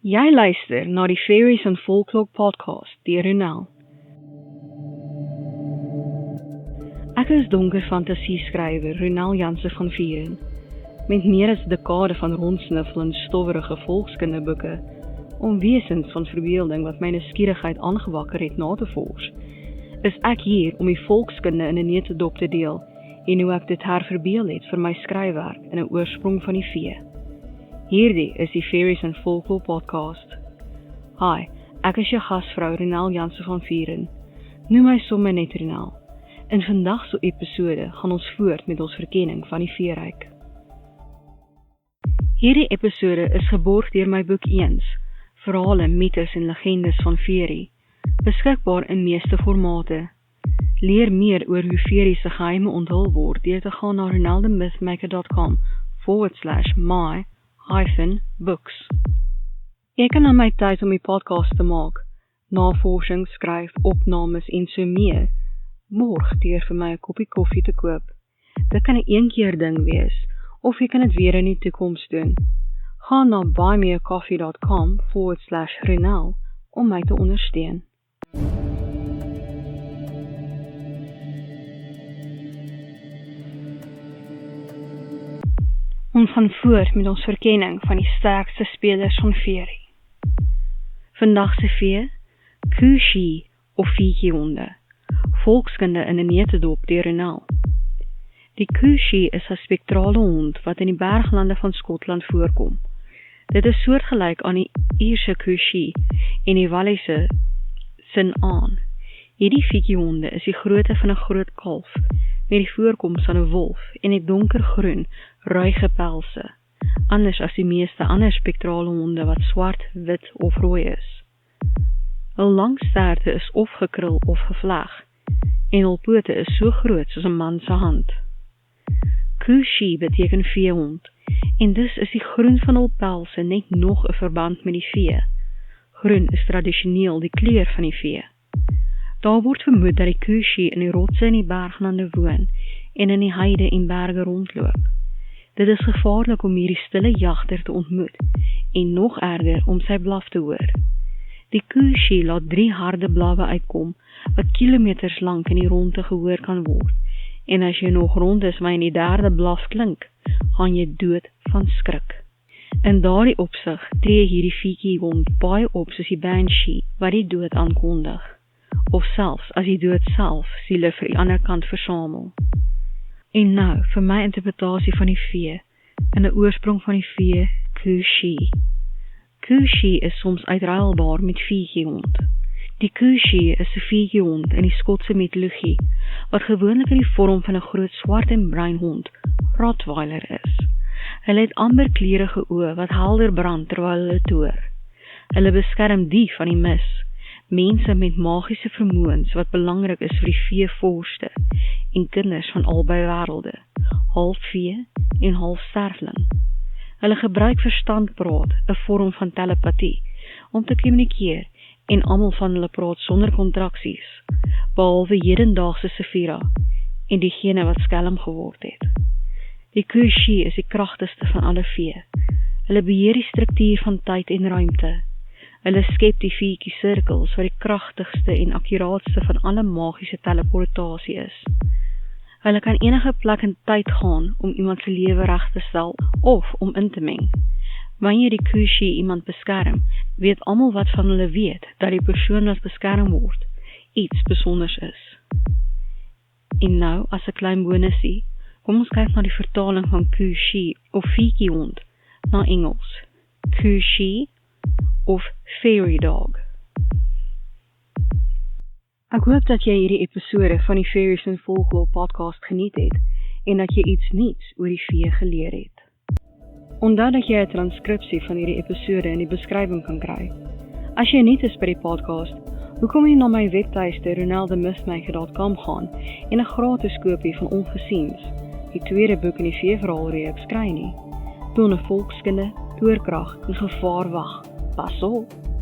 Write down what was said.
Jy luister na die Fairies and Folklore podcast deur Ronel. Ek is donker fantasieskrywer Ronel Janse van Vieren, met meer as 'n dekade van rondsniffel in stowwerige volkskindeboeke, om wesens van verbeelding wat my nuuskierigheid aangewakker het na te vors, is ek hier om die volkskunde in 'n neutedop te deel, en hoe ek dit herverbeel het vir my skryfwerk in 'n oorsprong van die vee. Hierdie is die Fairies and Folklore podcast. Hi, ek is jou gasvrou Ronel Janse van Vieren. Noem my sommer net Ronel. In vandag se episode gaan ons voort met ons verkenning van die veeryk. Hierdie episode is geborg deur my boek Eens, Verhale, Mythes en Legendes van Fairy, beskikbaar in meeste formate. Leer meer oor hoe Fairy se geheime onthul word deur te gaan na ronelthemythmaker.com/my-books. Ek kan aan my tyd om die podcast te maak, navorsing, skryf, opnames en so meer, borg deur vir my 'n koppie koffie te koop. Dit kan 'n eenkeer ding wees, of jy kan dit weer in die toekoms doen. Ga na buymeacoffee.com/Ronel om my te ondersteun. Ons gaan voort met ons verkenning van die sterkste spelers van Fairy. Vandag se vee, Kushi of Viehhonde, volkskunde in 'n neutedop deur Ronel. Die Kushi is 'n spektrale hond wat in die berglande van Skotland voorkom. Dit is soortgelyk aan die Ierse Kushi en die Wallise Sin-Aan. Hierdie viehhonde is die grootte van 'n groot kalf, met die voorkoms van 'n wolf en het donkergroen, ruige pelse, anders as die meeste ander spektrale honde wat swart, wit of rooi is. Hul lang sterte is of gekrul of gevleg, en hul pote is so groot soos 'n man se hand. Kushi beteken veehond, en dus is die groen van hul pelse net nog 'n verband met die vee. Groen is tradisioneel die kleur van die vee. Daar word vermoed dat die Kushi in die rotse in die berglande woon en in die heide en berge rondloop. Dit is gevaarlik om hierdie stille jagter te ontmoet en nog erger om sy blaf te hoor. Die Kushi laat 3 harde blawe uitkom wat kilometers lank in die rondte gehoor kan word, en as jy nog rond is waar die 3de blaf klink, gaan jy dood van skrik. In daardie opsig tree hierdie viehhond baie op soos die banshee wat die dood aankondig, of selfs as die dood self siele vir die ander kant versamel. En nou, vir my interpretasie van die vee, in 'n oorsprong van die vee, Kushi. Kushi is soms uitruilbaar met viehhond. Die Kushi is 'n viehhond in die Skotse mitologie, wat gewoonlik in die vorm van 'n groot swart en bruin hond, Rottweiler is. Hulle het amberkleurige oë wat helder brand terwyl hulle toer. Hulle beskerm die van die mis, mense met magiese vermoëns wat belangrik is vir die veevorste en kinders van albei wêrelde, half vee en half sterfling. Hulle gebruik verstandpraat, 'n vorm van telepatie, om te kommunikeer, en almal van hulle praat sonder kontraksies, behalwe hedendaagse Sephira en diegene wat skelm geword het. Die Kushi is die kragtigste van alle vee. Hulle beheer die struktuur van tyd en ruimte. Hulle skep die viertjie sirkels wat die kragtigste en akkuraatste van alle magiese teleportasie is. Hulle kan enige plek in tyd gaan om iemand se lewe reg te stel of om in te meng. Wanneer die Kushi iemand beskerm, weet almal wat van hulle weet dat die persoon wat beskerm word iets besonders is. En nou, as 'n klein bonusie, kom ons kyk na die vertaling van Kushi of viehhond na Engels. Kushi of Fairy Dog. Ek hoop dat jy hierdie episode van die Fairies and Folklore podcast geniet het, en dat jy iets nuuts oor die vee geleer het. Onthou dat jy 'n transkripsie van hierdie episode in die beskrywing kan kry. As jy nuut is by die podcast, hoekom jy na my webtuiste ronelthemythmaker.com gaan en 'n gratis kopie van Ongesiens, die 2de boek in die veeverhaalreeks kry nie? Toe 'n volkskunde, toorkrag en gevaar wag. Pas op!